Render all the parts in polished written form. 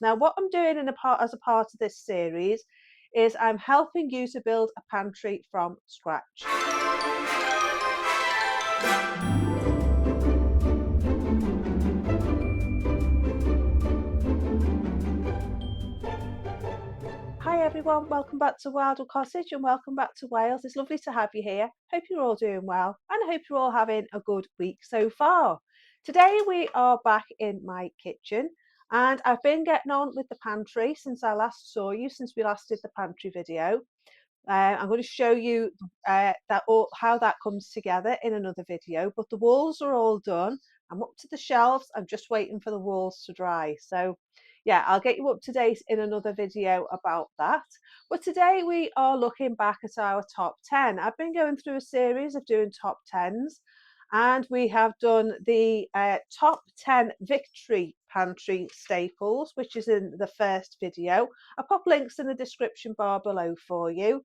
Now, what I'm doing as a part of this series is I'm helping you to build a pantry from scratch. Hi everyone, welcome back to Wildwood Cottage and welcome back to Wales. It's lovely to have you here. Hope you're all doing well and I hope you're all having a good week so far. Today we are back in my kitchen and I've been getting on with the pantry since I last saw you, since we last did the pantry video. I'm going to show you how that comes together in another video, but the walls are all done. I'm up to the shelves. I'm just waiting for the walls to dry. So yeah, I'll get you up to date in another video about that. But today we are looking back at our top 10. I've been going through a series of doing top 10s and we have done the top 10 victory pantry staples, which is in the first video. I'll pop links in the description bar below for you.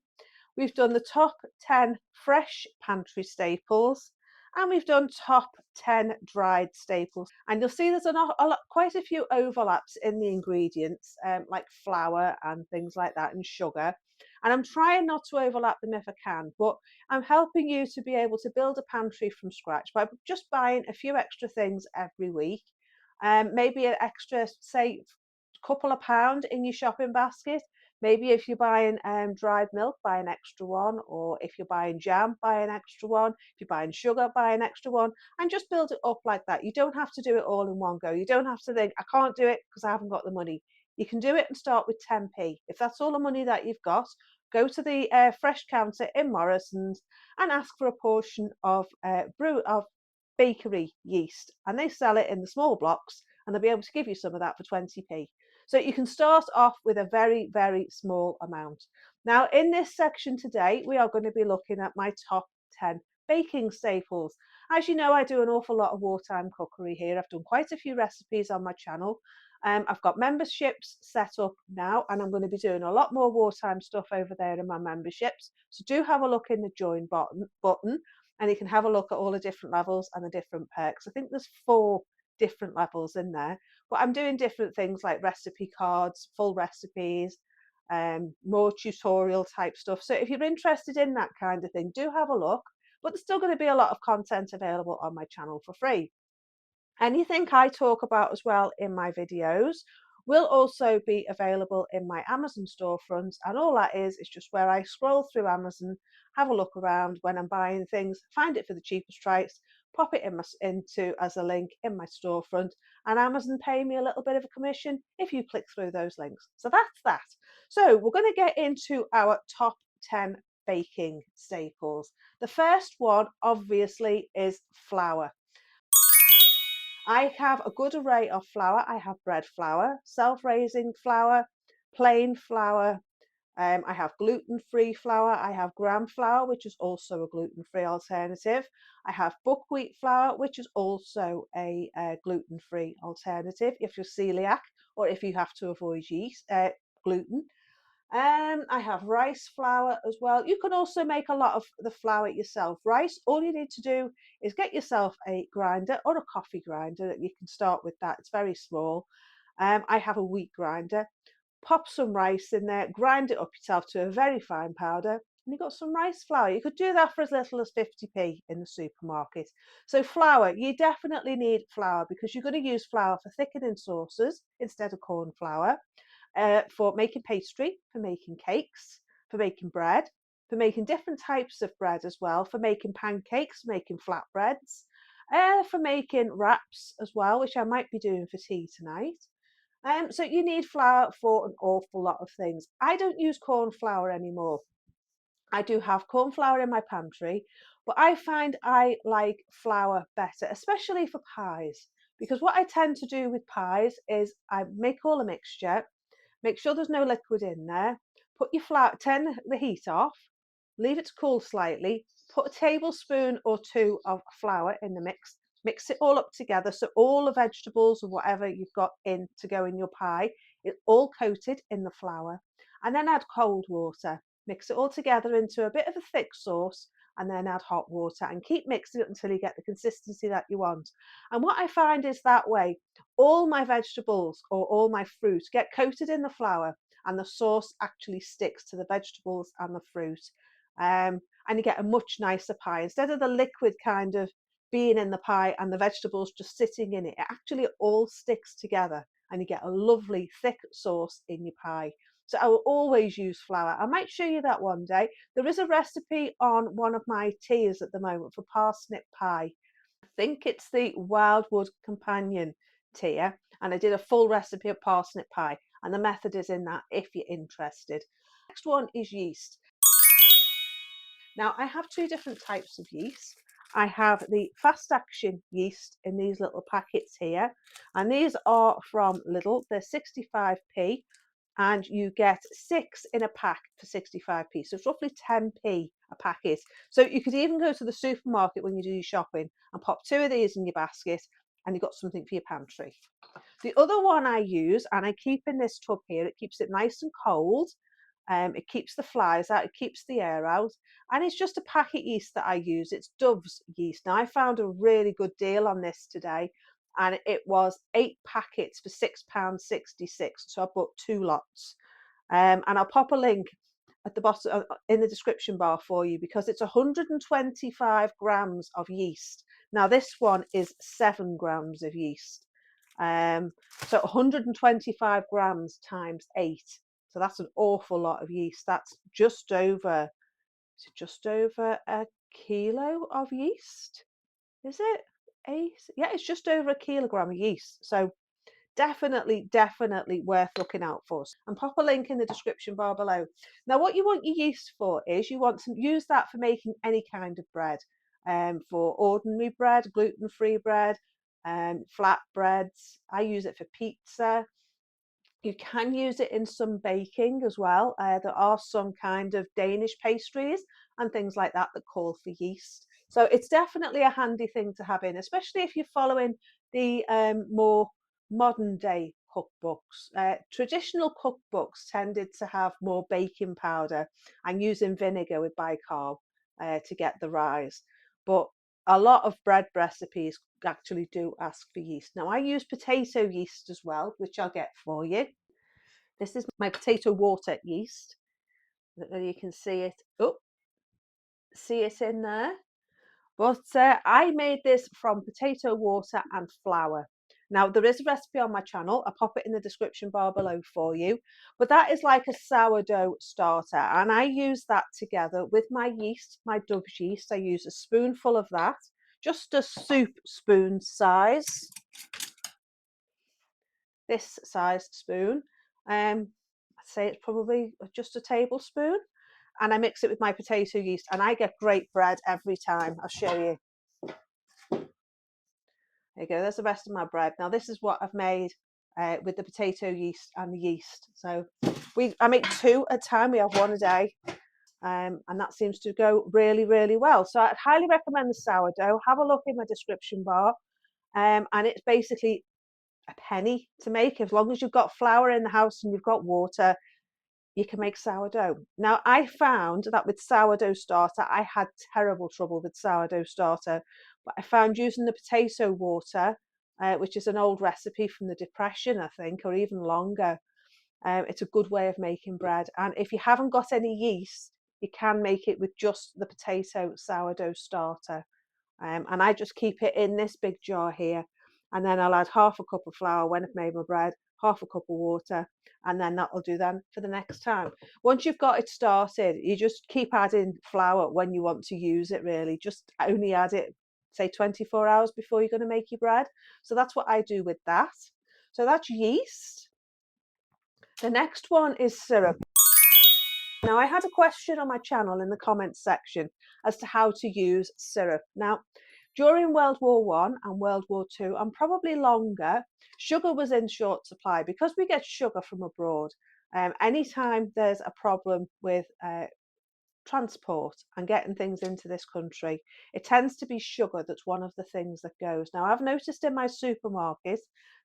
We've done the top 10 fresh pantry staples and we've done top 10 dried staples. And you'll see there's quite a few overlaps in the ingredients, like flour and things like that, and sugar. And I'm trying not to overlap them if I can, but I'm helping you to be able to build a pantry from scratch by just buying a few extra things every week. Maybe an extra, say, couple of pound in your shopping basket. Maybe if you're buying dried milk, buy an extra one, or if you're buying jam, buy an extra one. If you're buying sugar, buy an extra one, and just build it up like that. You don't have to do it all in one go. You don't have to think, I can't do it because I haven't got the money. You can do it and start with 10p. If that's all the money that you've got, go to the fresh counter in Morrison's and ask for a portion of bakery yeast, and they sell it in the small blocks, and they'll be able to give you some of that for 20p. So you can start off with a very, very small amount. Now, in this section today, we are going to be looking at my top 10 baking staples. As you know, I do an awful lot of wartime cookery here. I've done quite a few recipes on my channel. I've got memberships set up now, and I'm going to be doing a lot more wartime stuff over there in my memberships. So do have a look in the join button and you can have a look at all the different levels and the different perks. I think there's 4 different levels in there. But I'm doing different things like recipe cards, full recipes, more tutorial type stuff. So if you're interested in that kind of thing, do have a look. But there's still going to be a lot of content available on my channel for free. Anything I talk about as well in my videos will also be available in my Amazon storefronts. And all that is just where I scroll through Amazon, have a look around when I'm buying things, find it for the cheapest price, pop it into as a link in my storefront, and Amazon pay me a little bit of a commission if you click through those links. So that's that. So we're going to get into our top 10 baking staples. The first one, obviously, is flour. I have a good array of flour. I have bread flour, self-raising flour, plain flour. I have gluten-free flour. I have gram flour, which is also a gluten-free alternative. I have buckwheat flour, which is also a gluten-free alternative if you're celiac or if you have to avoid gluten. I have rice flour as well. You can also make a lot of the flour yourself. Rice, all you need to do is get yourself a grinder or a coffee grinder. You can start with that. It's very small. I have a wheat grinder. Pop some rice in there, grind it up yourself to a very fine powder, and you've got some rice flour. You could do that for as little as 50p in the supermarket. So flour, you definitely need flour because you're going to use flour for thickening sauces instead of corn flour. For making pastry, for making cakes, for making bread, for making different types of bread as well, for making pancakes, making flatbreads, for making wraps as well, which I might be doing for tea tonight. So you need flour for an awful lot of things. I don't use corn flour anymore. I do have corn flour in my pantry, but I find I like flour better, especially for pies. Because what I tend to do with pies is I make all the mixture, make sure there's no liquid in there, put your flour, turn the heat off, leave it to cool slightly, put a tablespoon or 2 of flour in the mix it all up together so all the vegetables or whatever you've got in to go in your pie is all coated in the flour. And then add cold water, mix it all together into a bit of a thick sauce, and then add hot water and keep mixing it until you get the consistency that you want. And what I find is that way, all my vegetables or all my fruit get coated in the flour, and the sauce actually sticks to the vegetables and the fruit. And you get a much nicer pie. Instead of the liquid kind of being in the pie and the vegetables just sitting in it, it actually all sticks together and you get a lovely thick sauce in your pie. So I will always use flour. I might show you that one day. There is a recipe on one of my tiers at the moment for parsnip pie. I think it's the Wildwood Companion tier, and I did a full recipe of parsnip pie, and the method is in that if you're interested. Next one is yeast. Now I have two different types of yeast. I have the fast action yeast in these little packets here, and these are from Lidl. They're 65p, and you get 6 in a pack for 65p. So it's roughly 10p a packet. So you could even go to the supermarket when you do your shopping and pop 2 of these in your basket, and you've got something for your pantry. The other one I use, and I keep in this tub here, it keeps it nice and cold. It keeps the flies out, it keeps the air out, and it's just a packet yeast that I use. It's Dove's yeast. Now I found a really good deal on this today, and it was 8 packets for £6.66. So I bought 2 lots, and I'll pop a link at the bottom in the description bar for you, because it's 125 grams of yeast. Now this one is 7 grams of yeast. So 125 grams times 8. So that's an awful lot of yeast. That's just over a kilo of yeast. Is it 8? Yeah, it's just over a kilogram of yeast. So definitely worth looking out for. And pop a link in the description bar below. Now what you want your yeast for is you want to use that for making any kind of bread, for ordinary bread, gluten-free bread, flat breads. I use it for pizza. You can use it in some baking as well. There are some kind of Danish pastries and things like that that call for yeast. So it's definitely a handy thing to have in, especially if you're following the more modern day cookbooks. Traditional cookbooks tended to have more baking powder and using vinegar with bicarb to get the rise. But a lot of bread recipes actually do ask for yeast. Now I use potato yeast as well, which I'll get for you. This is my potato water yeast. I don't know if you can see it. Oh, see it in there. But I made this from potato water and flour. Now there is a recipe on my channel. I'll pop it in the description bar below for you. But that is like a sourdough starter, and I use that together with my yeast, my Dove's yeast. I use a spoonful of that, just a soup spoon size. This size spoon. I'd say it's probably just a tablespoon. And I mix it with my potato yeast, and I get great bread every time. I'll show you. There you go, there's the rest of my bread. Now this is what I've made with the potato yeast and the yeast. So I make 2 at a time. We have 1 a day. And that seems to go really well. So I'd highly recommend the sourdough. Have a look in my description bar. And it's basically a penny to make. As long as you've got flour in the house and you've got water, you can make sourdough. Now I found that with sourdough starter, I had terrible trouble with sourdough starter, but I found using the potato water, which is an old recipe from the Depression, I think, or even longer, it's a good way of making bread. And if you haven't got any yeast, you can make it with just the potato sourdough starter. And I just keep it in this big jar here, and then I'll add half a cup of flour when I've made my bread, half a cup of water, and then that'll do then for the next time. Once you've got it started, you just keep adding flour when you want to use it, really. Just only add it, say 24 hours before you're going to make your bread. So that's what I do with that. So that's yeast. The next one is syrup. Now I had a question on my channel in the comments section as to how to use syrup. Now during World War One and World War Two, and probably longer, sugar was in short supply because we get sugar from abroad. Anytime there's a problem with transport and getting things into this country, it tends to be sugar that's one of the things that goes. Now I've noticed in my supermarket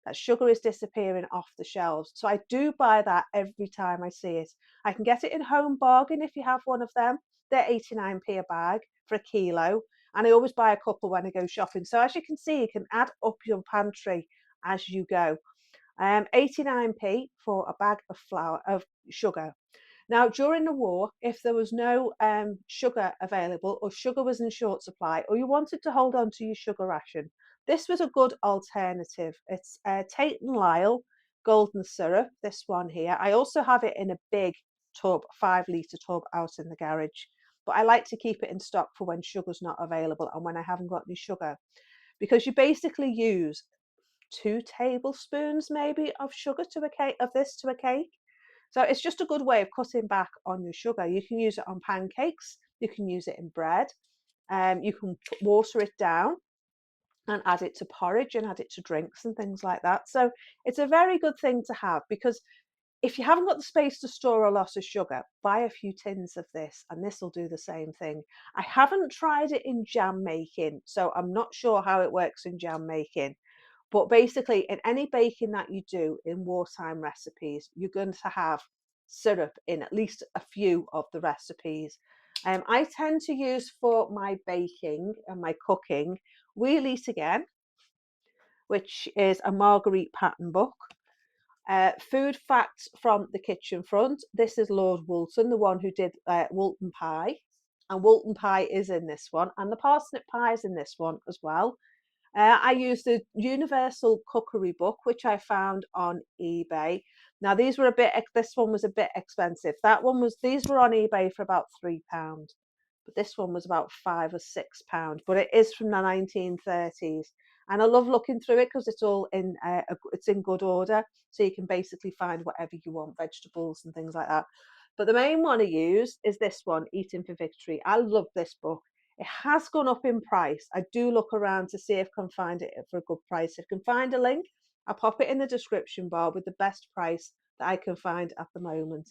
that sugar is disappearing off the shelves, so I do buy that every time I see it. I can get it in Home Bargain if you have one of them. They're 89p a bag for a kilo, and I always buy a couple when I go shopping. So as you can see, you can add up your pantry as you go. 89p for a bag of sugar. Now, during the war, if there was no sugar available, or sugar was in short supply, or you wanted to hold on to your sugar ration, this was a good alternative. It's Tate and Lyle golden syrup, this one here. I also have it in a big tub, 5 litre tub out in the garage, but I like to keep it in stock for when sugar's not available and when I haven't got any sugar, because you basically use 2 tablespoons maybe of sugar to a cake, of this to a cake. So it's just a good way of cutting back on your sugar. You can use it on pancakes, you can use it in bread, you can water it down and add it to porridge and add it to drinks and things like that. So it's a very good thing to have, because if you haven't got the space to store a lot of sugar, buy a few tins of this and this will do the same thing. I haven't tried it in jam making, so I'm not sure how it works in jam making. But basically, in any baking that you do in wartime recipes, you're going to have syrup in at least a few of the recipes. I tend to use for my baking and my cooking We'll Eat Again, which is a Marguerite pattern book. Food Facts from the Kitchen Front. This is Lord Woolton, the one who did Woolton Pie. And Woolton Pie is in this one. And the parsnip pie is in this one as well. I used the Universal Cookery book, which I found on eBay. Now these were this one was a bit expensive. These were on eBay for about £3, but this one was about £5 or £6. But it is from the 1930s, and I love looking through it because it's all it's in good order, so you can basically find whatever you want, vegetables and things like that. But the main one I use is this one, Eating for Victory. I love this book. It has gone up in price. I do look around to see if I can find it for a good price. If I can find a link, I'll pop it in the description bar with the best price that I can find at the moment.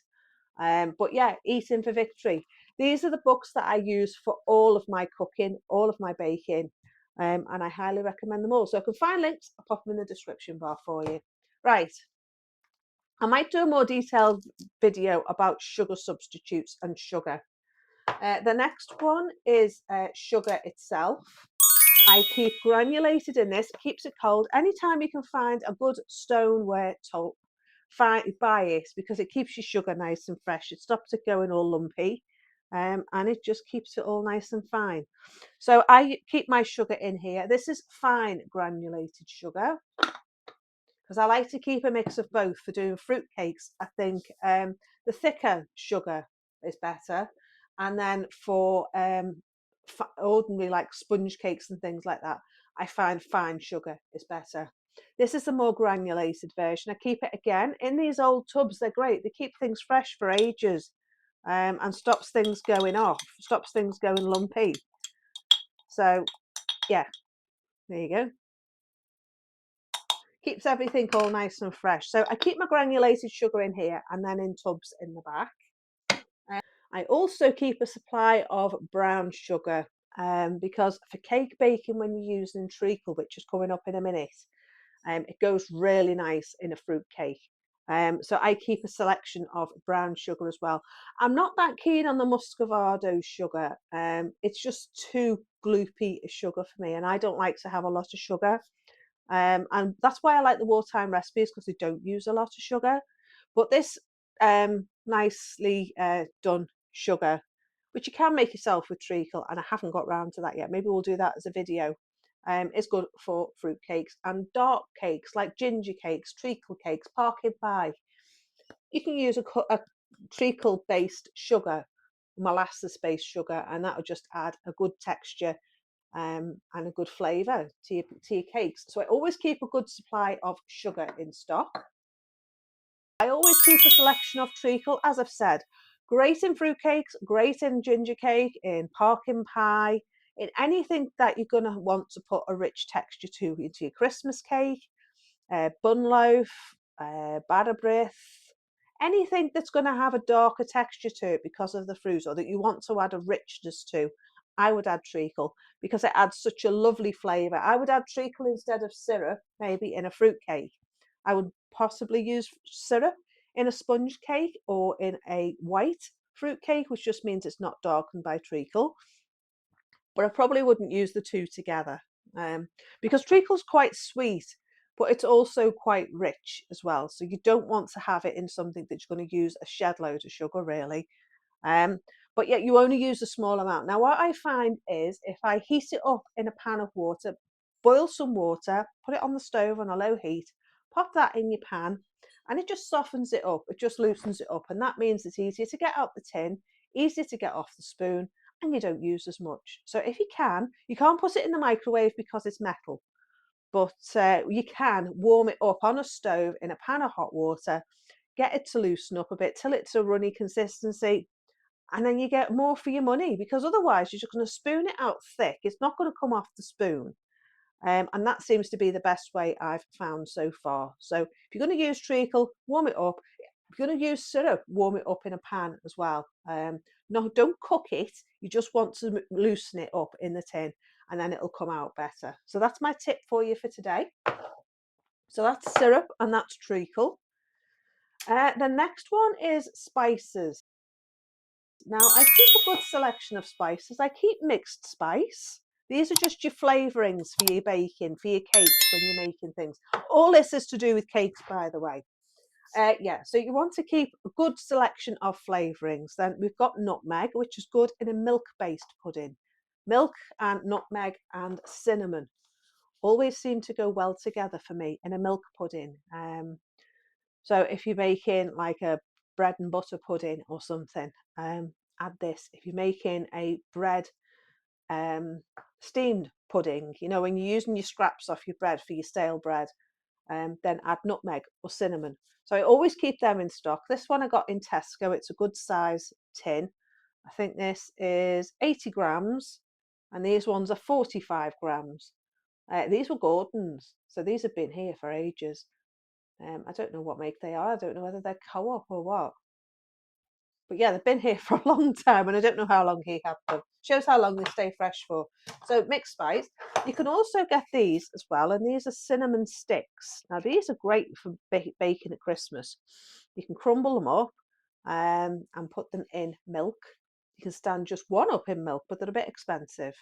But yeah, Eating for Victory. These are the books that I use for all of my cooking, all of my baking, and I highly recommend them all. So if I can find links, I'll pop them in the description bar for you. Right. I might do a more detailed video about sugar substitutes and sugar. The next one is sugar itself. I keep granulated in this, it keeps it cold. Anytime you can find a good stoneware top, buy it, because it keeps your sugar nice and fresh. It stops it going all lumpy, and it just keeps it all nice and fine. So I keep my sugar in here. This is fine granulated sugar, because I like to keep a mix of both. For doing fruit cakes, I think the thicker sugar is better, and then for ordinary like sponge cakes and things like that, I find fine sugar is better. This is the more granulated version. I keep it again in these old tubs. They're great. They keep things fresh for ages, and stops things going off, stops things going lumpy. So yeah, there you go. Keeps everything all nice and fresh. So I keep my granulated sugar in here and then in tubs in the back. I also keep a supply of brown sugar, because for cake baking, when you're using treacle, which is coming up in a minute, it goes really nice in a fruit cake. So I keep a selection of brown sugar as well. I'm not that keen on the muscovado sugar. It's just too gloopy a sugar for me, and I don't like to have a lot of sugar. And that's why I like the wartime recipes, because they don't use a lot of sugar. But this nicely done sugar, which you can make yourself with treacle, and I haven't got round to that yet. Maybe we'll do that as a video. It's good for fruit cakes and dark cakes like ginger cakes, treacle cakes, pumpkin pie. You can use a treacle based sugar, molasses based sugar, and that will just add a good texture and a good flavour to your cakes. So I always keep a good supply of sugar in stock. I always keep a selection of treacle, as I've said. Great in fruit cakes, great in ginger cake, in pumpkin pie, in anything that you're going to want to put a rich texture to into your Christmas cake, bun loaf, batter brith, anything that's going to have a darker texture to it because of the fruit, or that you want to add a richness to. I would add treacle because it adds such a lovely flavour. I would add treacle instead of syrup, maybe in a fruit cake. I would possibly use syrup in a sponge cake or in a white fruit cake, which just means it's not darkened by treacle. but I probably wouldn't use the two together, because treacle's quite sweet, but it's also quite rich as well. So you don't want to have it in something that you're going to use a shed load of sugar, really. Um, but yet you only use a small amount. Now, what I find is if I heat it up in a pan of water, boil some water, put it on the stove on a low heat, pop that in your pan, and it just softens it up. It just loosens it up. And that means it's easier to get out the tin, easier to get off the spoon, and you don't use as much. So if you can't put it in the microwave because it's metal, but you can warm it up on a stove in a pan of hot water, get it to loosen up a bit till it's a runny consistency, and then you get more for your money, because otherwise you're just going to spoon it out thick. It's not going to come off the spoon. And that seems to be the best way I've found so far. So if you're going to use treacle, warm it up. If you're going to use syrup, warm it up in a pan as well. No, don't cook it. You just want to loosen it up in the tin, and then it'll come out better. So that's my tip for you for today. So that's syrup and that's treacle. The next one is spices. Now, I keep a good selection of spices. I keep mixed spice. These are just your flavourings for your baking, for your cakes when you're making things. All this is to do with cakes, by the way. Yeah, so you want to keep a good selection of flavourings. Then we've got nutmeg, which is good in a milk-based pudding. Milk and nutmeg and cinnamon always seem to go well together for me in a milk pudding. So if you're making like a bread and butter pudding or something, add this. If you're making a bread steamed pudding, you know, when you're using your scraps off your bread for your stale bread, then add nutmeg or cinnamon. So I always keep them in stock. This one I got in Tesco. It's a good size tin. I think this is 80 grams, and these ones are 45 grams. These were Gordon's, so these have been here for ages. I don't know what make they are. I don't know whether they're co-op or what. But yeah, they've been here for a long time, and I don't know how long he had them. Shows how long they stay fresh for. So mixed spice. You can also get these as well, and these are cinnamon sticks. Now these are great for baking at Christmas. You can crumble them up and put them in milk. You can stand just one up in milk, but they're a bit expensive.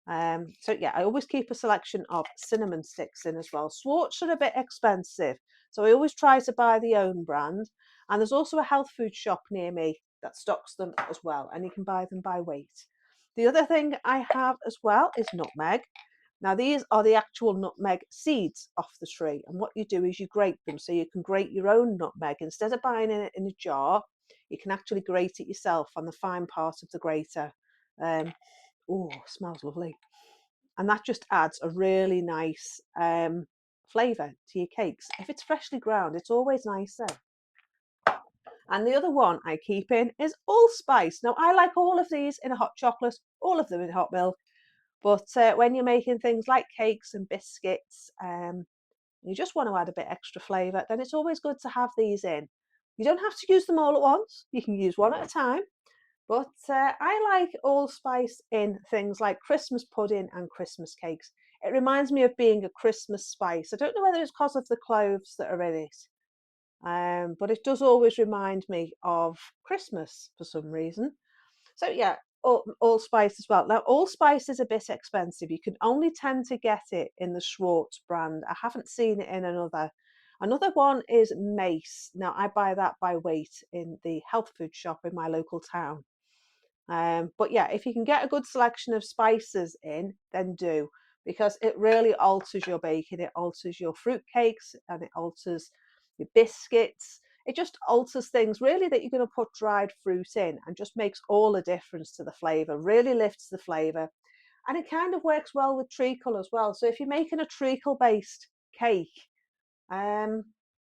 So yeah, I always keep a selection of cinnamon sticks in as well. Swartz are a bit expensive, so I always try to buy the own brand. And there's also a health food shop near me that stocks them as well, and you can buy them by weight. The other thing I have as well is nutmeg. Now these are the actual nutmeg seeds off the tree, and what you do is you grate them, so you can grate your own nutmeg. Instead of buying it in a jar, you can actually grate it yourself on the fine part of the grater. Oh, smells lovely. And that just adds a really nice flavour to your cakes. If it's freshly ground, it's always nicer. And the other one I keep in is allspice. Now, I like all of these in a hot chocolate, all of them in hot milk. But when you're making things like cakes and biscuits, you just want to add a bit extra flavour, then it's always good to have these in. You don't have to use them all at once. You can use one at a time. But I like allspice in things like Christmas pudding and Christmas cakes. It reminds me of being a Christmas spice. I don't know whether it's because of the cloves that are in it, but it does always remind me of Christmas for some reason. So yeah, allspice as well. Now allspice is a bit expensive. You can only tend to get it in the Schwartz brand. I haven't seen it in another. Another one is mace. Now I buy that by weight in the health food shop in my local town. But yeah, if you can get a good selection of spices in, then do, because it really alters your baking. It alters your fruit cakes and it alters your biscuits. It just alters things really that you're going to put dried fruit in, and just makes all the difference to the flavour, really lifts the flavour. And it kind of works well with treacle as well. So if you're making a treacle based cake, um,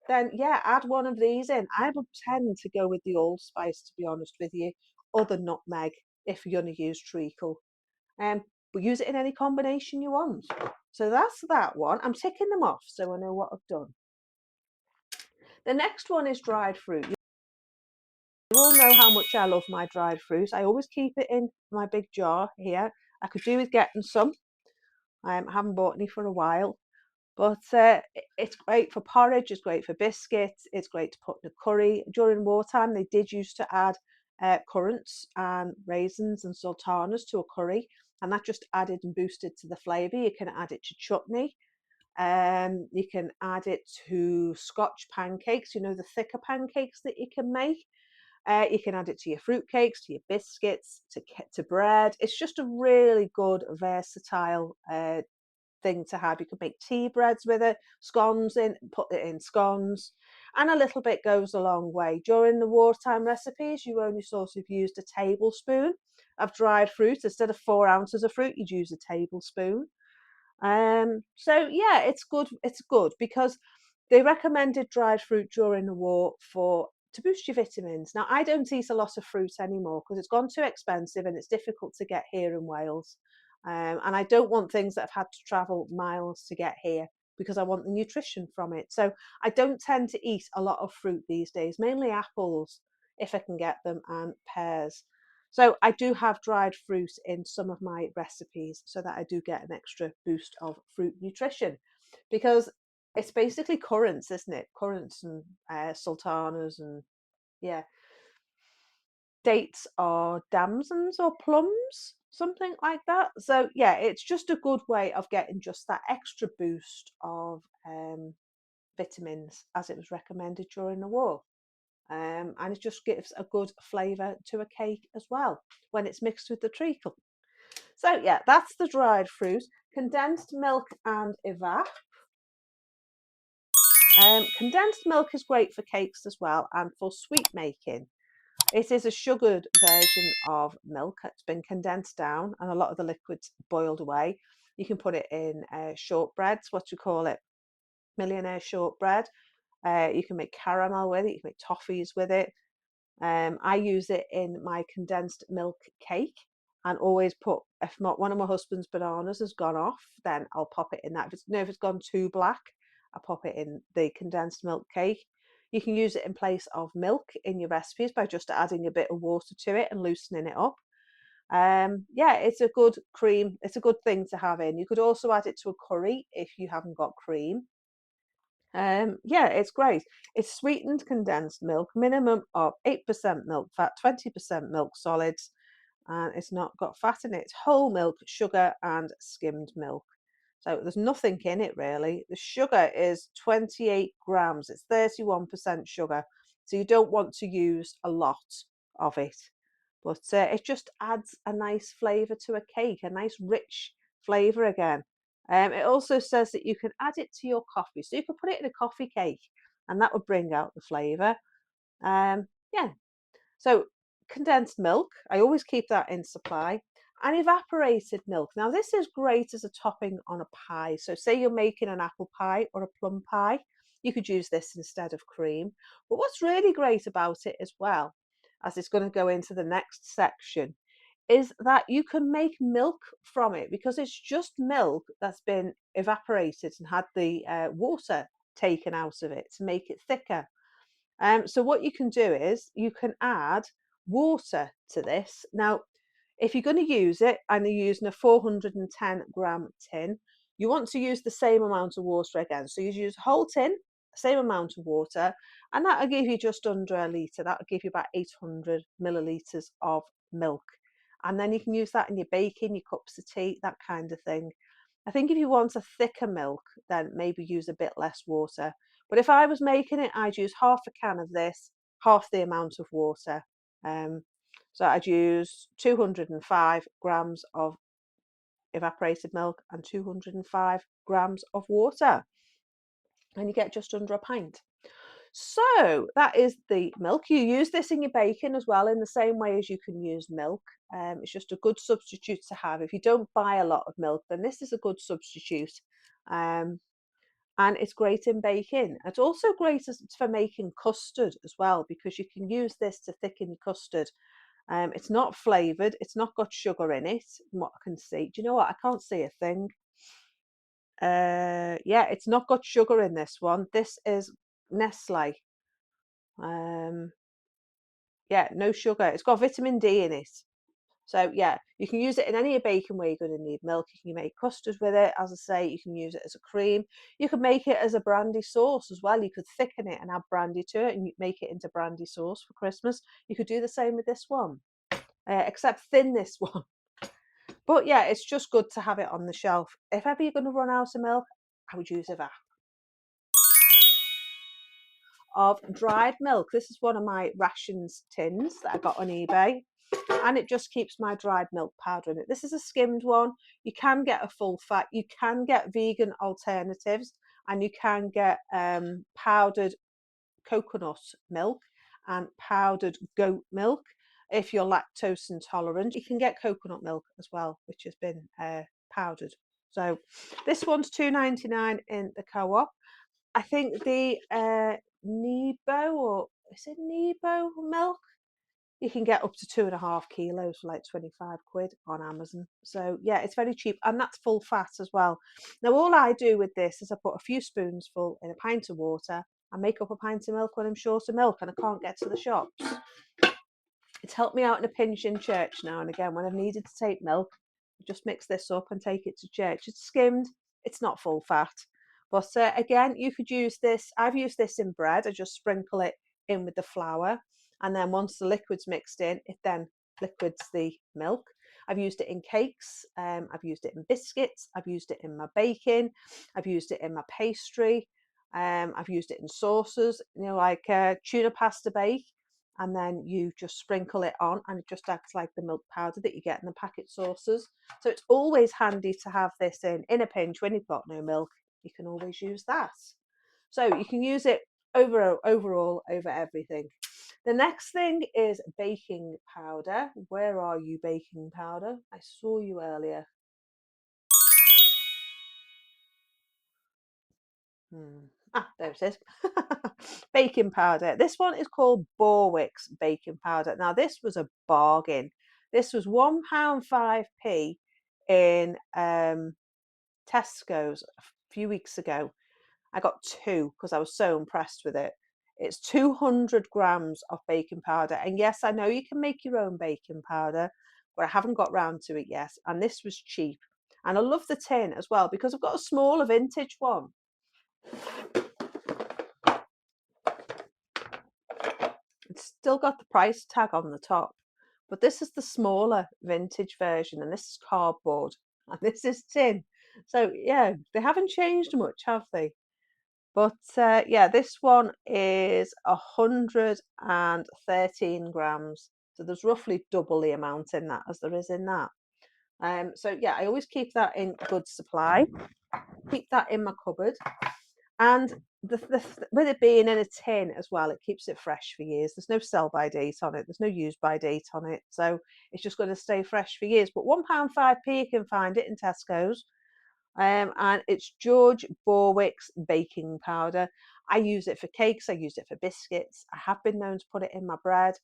then yeah, add one of these in. I would tend to go with the allspice, to be honest with you, or the nutmeg if you're going to use treacle. But use it in any combination you want. So that's that one. I'm ticking them off so I know what I've done. The next one is dried fruit. You all know how much I love my dried fruit. I always keep it in my big jar here. I could do with getting some. I haven't bought any for a while. But it's great for porridge, it's great for biscuits, it's great to put in a curry. During wartime, they did used to add currants and raisins and sultanas to a curry. and that just added and boosted to the flavour. You can add it to chutney. You can add it to Scotch pancakes, you know, the thicker pancakes that you can make. You can add it to your fruitcakes, to your biscuits, to bread. It's just a really good, versatile thing to have. You could make tea breads with it, scones in, put it in scones, and a little bit goes a long way. During the wartime recipes, you only sort of used a tablespoon of dried fruit. Instead of 4 ounces of fruit, you'd use a tablespoon. So yeah, it's good. It's good because they recommended dried fruit during the war to boost your vitamins. Now, I don't eat a lot of fruit anymore because it's gone too expensive and it's difficult to get here in Wales. And I don't want things that have had to travel miles to get here because I want the nutrition from it. So I don't tend to eat a lot of fruit these days, mainly apples if I can get them, and pears. So I do have dried fruit in some of my recipes so that I do get an extra boost of fruit nutrition, because it's basically currants, isn't it? Currants and sultanas, and yeah, dates are damsons or plums, something like that. So yeah, it's just a good way of getting just that extra boost of vitamins as it was recommended during the war. And it just gives a good flavour to a cake as well when it's mixed with the treacle. So yeah, that's the dried fruit. Condensed milk and evap. Condensed milk is great for cakes as well and for sweet making. It is a sugared version of milk. It's been condensed down and a lot of the liquid's boiled away. You can put it in shortbreads, what you call it, millionaire shortbread. You can make caramel with it, you can make toffees with it. I use it in my condensed milk cake and always put, if not one of my husband's bananas has gone off, then I'll pop it in that. If it's gone too black, I pop it in the condensed milk cake. You can use it in place of milk in your recipes by just adding a bit of water to it and loosening it up. Yeah, it's a good cream. It's a good thing to have in. You could also add it to a curry if you haven't got cream. Yeah, it's great. It's sweetened condensed milk, minimum of 8% milk fat, 20% milk solids, and it's not got fat in it. It's whole milk, sugar, and skimmed milk. So there's nothing in it really. The sugar is 28 grams, it's 31% sugar. So you don't want to use a lot of it. But it just adds a nice flavour to a cake, a nice rich flavour again. It also says that you can add it to your coffee. So you could put it in a coffee cake and that would bring out the flavour. Yeah, so condensed milk, I always keep that in supply. And evaporated milk. Now this is great as a topping on a pie. So say you're making an apple pie or a plum pie, you could use this instead of cream. But what's really great about it as well, as it's going to go into the next section, is that you can make milk from it because it's just milk that's been evaporated and had the water taken out of it to make it thicker. So what you can do is you can add water to this. Now, if you're going to use it and you're using a 410-gram tin, you want to use the same amount of water again. So you use a whole tin, same amount of water, and that'll give you just under a litre. That'll give you about 800 millilitres of milk. And then you can use that in your baking, your cups of tea, that kind of thing. I think if you want a thicker milk, then maybe use a bit less water. But if I was making it, I'd use half a can of this, half the amount of water. So I'd use 205 grams of evaporated milk and 205 grams of water. And you get just under a pint. So that is the milk. You use this in your baking as well in the same way as you can use milk. It's just a good substitute to have. If you don't buy a lot of milk, then this is a good substitute. Um, and it's great in baking. It's also great for making custard as well because you can use this to thicken your custard. It's not flavoured. It's not got sugar in it, from what I can see. Do you know what? I can't see a thing. Yeah, it's not got sugar in this one. This is Nestle. Um, yeah, no sugar. It's got vitamin D in it. So yeah, you can use it in any baking where you're going to need milk. You can make custard with it. As I say, you can use it as a cream. You could make it as a brandy sauce as well. You could thicken it and add brandy to it and make it into brandy sauce for Christmas. You could do the same with this one, except thin this one. But yeah, it's just good to have it on the shelf. If ever you're going to run out of milk, I would use a vat of dried milk. This is one of my rations tins that I got on eBay, and it just keeps my dried milk powder in it. This is a skimmed one. You can get a full fat, you can get vegan alternatives, and you can get powdered coconut milk and powdered goat milk. If you're lactose intolerant, you can get coconut milk as well, which has been powdered. So this one's £2.99 in the co-op. I think the Nebo, or is it Nebo milk? You can get up to 2.5 kilos for like 25 quid on Amazon. So yeah, it's very cheap, and that's full fat as well. Now all I do with this is I put a few spoonsful in a pint of water. I make up a pint of milk when I'm short of milk and I can't get to the shops. It's helped me out in a pinch in church now and again when I've needed to take milk. Just mix this up and take it to church. It's skimmed, it's not full fat. But again, you could use this. I've used this in bread. I just sprinkle it in with the flour. And then once the liquid's mixed in, it then liquids the milk. I've used it in cakes. I've used it in biscuits. I've used it in my baking. I've used it in my pastry. I've used it in sauces, like tuna pasta bake, and then you just sprinkle it on and it just acts like the milk powder that you get in the packet sauces. So it's always handy to have this in a pinch when you've got no milk. You can always use that. So you can use it overall over everything. The next thing is baking powder. Where are you, baking powder? I saw you earlier. There it is. Baking powder. This one is called Borwick's baking powder. Now, this was a bargain. This was £1.5p in Tesco's a few weeks ago. I got two because I was so impressed with it. It's 200 grams of baking powder. And yes, I know you can make your own baking powder, but I haven't got round to it yet. And this was cheap. And I love the tin as well because I've got a smaller vintage one. It's still got the price tag on the top, but this is the smaller vintage version, and this is cardboard, and this is tin. So yeah, they haven't changed much, have they? But yeah, this one is 113 grams. So there's roughly double the amount in that as there is in that. So yeah, I always keep that in good supply. Keep that in my cupboard. And with it being in a tin as well, it keeps it fresh for years. There's no sell by date on it. There's no use by date on it. So it's just going to stay fresh for years. But £1.5p, you can find it in Tesco's. And it's George Borwick's baking powder. I use it for cakes. I use it for biscuits. I have been known to put it in my bread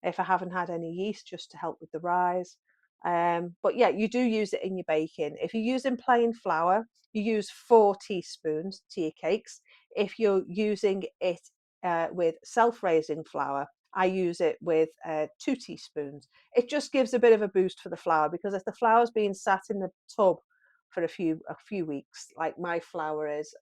if I haven't had any yeast, just to help with the rise. But yeah, you do use it in your baking. If you're using plain flour, you use 4 teaspoons to your cakes. If you're using it with self-raising flour, I use it with 2 teaspoons. It just gives a bit of a boost for the flour, because if the flour's being sat in the tub for a few weeks, like my flour is,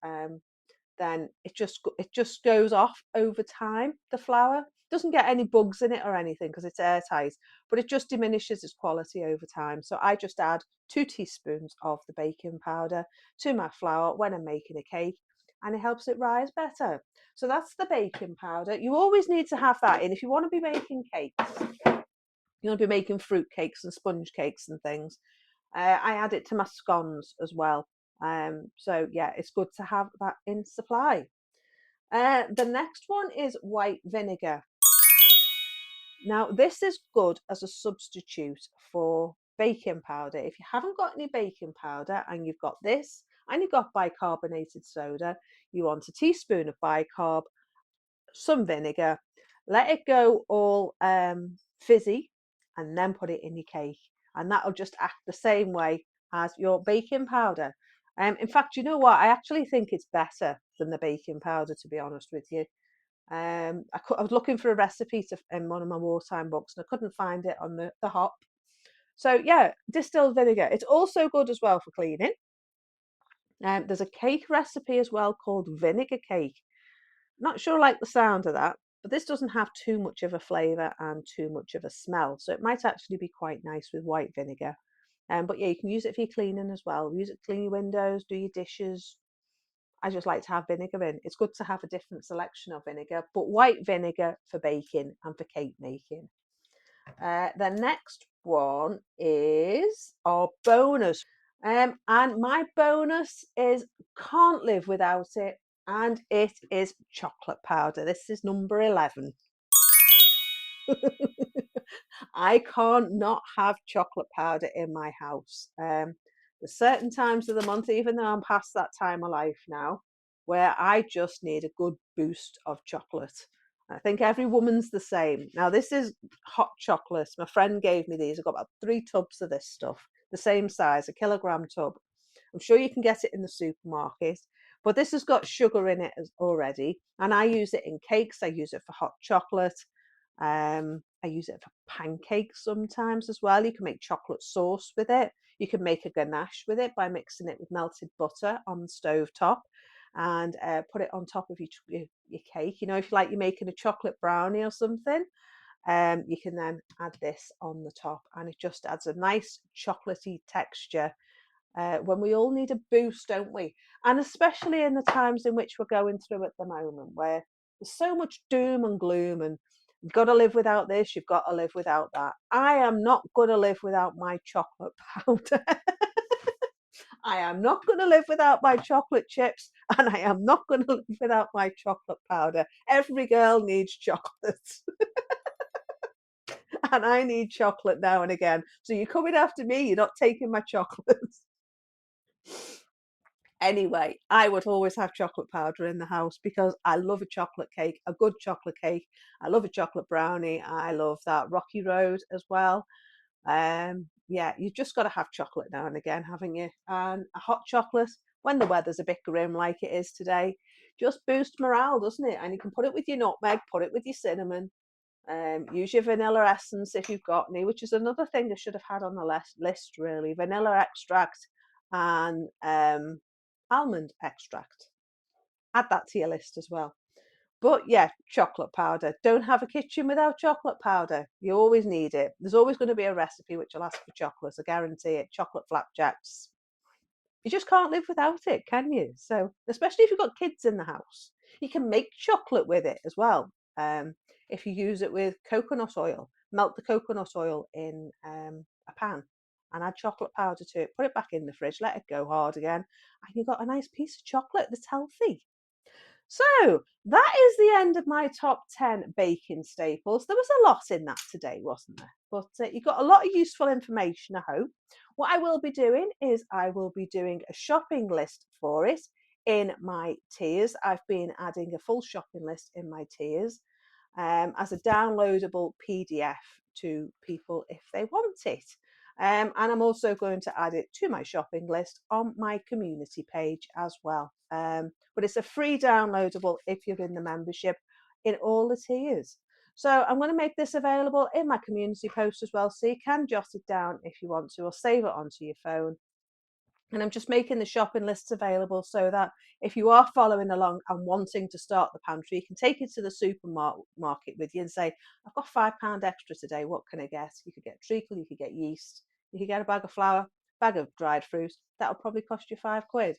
then it just goes off over time. The flour doesn't get any bugs in it or anything because it's airtight, but it just diminishes its quality over time. So I just add 2 teaspoons of the baking powder to my flour when I'm making a cake, and it helps it rise better. So that's the baking powder. You always need to have that in if you want to be making cakes. You want to be making fruit cakes and sponge cakes and things. I add it to my scones as well. So yeah, it's good to have that in supply. The next one is white vinegar. Now, this is good as a substitute for baking powder. If you haven't got any baking powder and you've got this and you've got bicarbonated soda, you want a teaspoon of bicarb, some vinegar, let it go all fizzy, and then put it in your cake. And that'll just act the same way as your baking powder. In fact, you know what? I actually think it's better than the baking powder, to be honest with you. I was looking for a recipe in one of my wartime books, and I couldn't find it on the hop. So yeah, distilled vinegar. It's also good as well for cleaning. There's a cake recipe as well called vinegar cake. Not sure I like the sound of that, but this doesn't have too much of a flavour and too much of a smell. So it might actually be quite nice with white vinegar. But yeah, you can use it for your cleaning as well. Use it to clean your windows, do your dishes. I just like to have vinegar in. It's good to have a different selection of vinegar, but white vinegar for baking and for cake making. The next one is our bonus. And my bonus is can't live without it, and it is chocolate powder. This is number 11. I can't not have chocolate powder in my house. There's certain times of the month, even though I'm past that time of life now, where I just need a good boost of chocolate. I think every woman's the same. Now, this is hot chocolate. My friend gave me these. I've got about 3 tubs of this stuff, the same size, a kilogram tub. I'm sure you can get it in the supermarket, but this has got sugar in it already, and I use it in cakes. I use it for hot chocolate. I use it for pancakes sometimes as well. You can make chocolate sauce with it. You can make a ganache with it by mixing it with melted butter on the stove top and put it on top of your cake. You know, if you're making a chocolate brownie or something, you can then add this on the top, and it just adds a nice chocolatey texture when we all need a boost, don't we? And especially in the times in which we're going through at the moment, where there's so much doom and gloom, and you've got to live without this, you've got to live without that. I am not going to live without my chocolate powder. I am not going to live without my chocolate chips, and I am not going to live without my chocolate powder. Every girl needs chocolate. And I need chocolate now and again. So you're coming after me, you're not taking my chocolates. Anyway, I would always have chocolate powder in the house because I love a chocolate cake, a good chocolate cake. I love a chocolate brownie. I love that Rocky Road as well. Yeah, you've just got to have chocolate now and again, haven't you? And a hot chocolate when the weather's a bit grim like it is today, just boosts morale, doesn't it? And you can put it with your nutmeg, put it with your cinnamon. Use your vanilla essence if you've got any, which is another thing I should have had on the list, really. Vanilla extract and almond extract. Add that to your list as well. But yeah, chocolate powder. Don't have a kitchen without chocolate powder. You always need it. There's always going to be a recipe which will ask for chocolate. I guarantee it. Chocolate flapjacks. You just can't live without it, can you? So, especially if you've got kids in the house, you can make chocolate with it as well. If you use it with coconut oil, melt the coconut oil in a pan and add chocolate powder to it, put it back in the fridge, let it go hard again, and you've got a nice piece of chocolate that's healthy. So that is the end of my top 10 baking staples. There was a lot in that today, wasn't there? But you got a lot of useful information, I hope. What I will be doing is I will be doing a shopping list for it in my tiers. I've been adding a full shopping list in my tiers as a downloadable PDF to people if they want it. And I'm also going to add it to my shopping list on my community page as well. But it's a free downloadable if you're in the membership in all the tiers. So I'm going to make this available in my community post as well, so you can jot it down if you want to, or save it onto your phone. And I'm just making the shopping lists available so that if you are following along and wanting to start the pantry, you can take it to the supermarket with you and say, I've got £5 extra today, what can I get? You could get treacle, you could get yeast, you could get a bag of flour, bag of dried fruit. That'll probably cost you £5.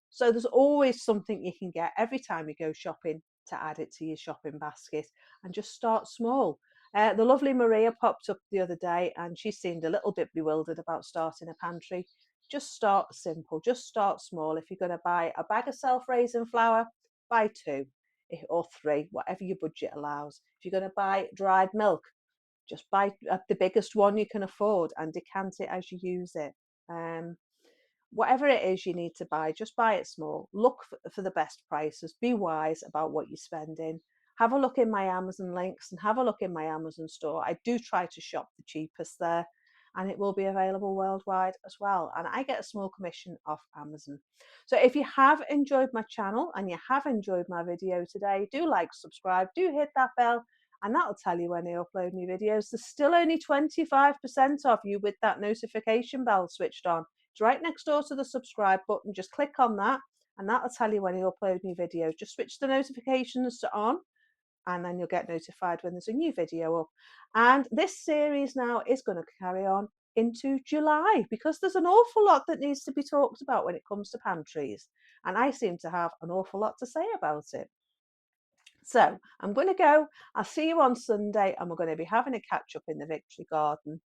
So there's always something you can get every time you go shopping to add it to your shopping basket, and just start small. The lovely Maria popped up the other day and she seemed a little bit bewildered about starting a pantry. Just start simple, just start small. If you're going to buy a bag of self-raising flour, buy 2 or 3, whatever your budget allows. If you're going to buy dried milk, just buy the biggest one you can afford and decant it as you use it. Whatever it is you need to buy, just buy it small. Look for the best prices. Be wise about what you're spending. Have a look in my Amazon links and have a look in my Amazon store. I do try to shop the cheapest there, and it will be available worldwide as well. And I get a small commission off Amazon. So if you have enjoyed my channel and you have enjoyed my video today, do like, subscribe, do hit that bell, and that'll tell you when I upload new videos. There's still only 25% of you with that notification bell switched on. It's right next door to the subscribe button. Just click on that and that'll tell you when I upload new videos. Just switch the notifications to on and then you'll get notified when there's a new video up. And this series now is going to carry on into July, because there's an awful lot that needs to be talked about when it comes to pantries, and I seem to have an awful lot to say about it. So I'm going to go. I'll see you on Sunday, and we're going to be having a catch up in the Victory Garden.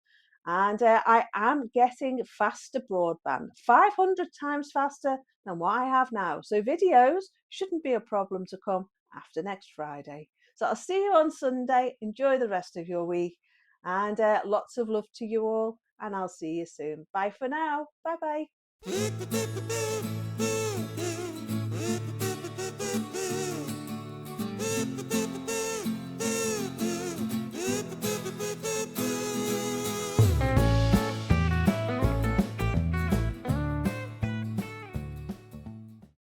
And I am getting faster broadband, 500 times faster than what I have now. So videos shouldn't be a problem to come after next Friday. So I'll see you on Sunday. Enjoy the rest of your week, and lots of love to you all. And I'll see you soon. Bye for now. Bye bye.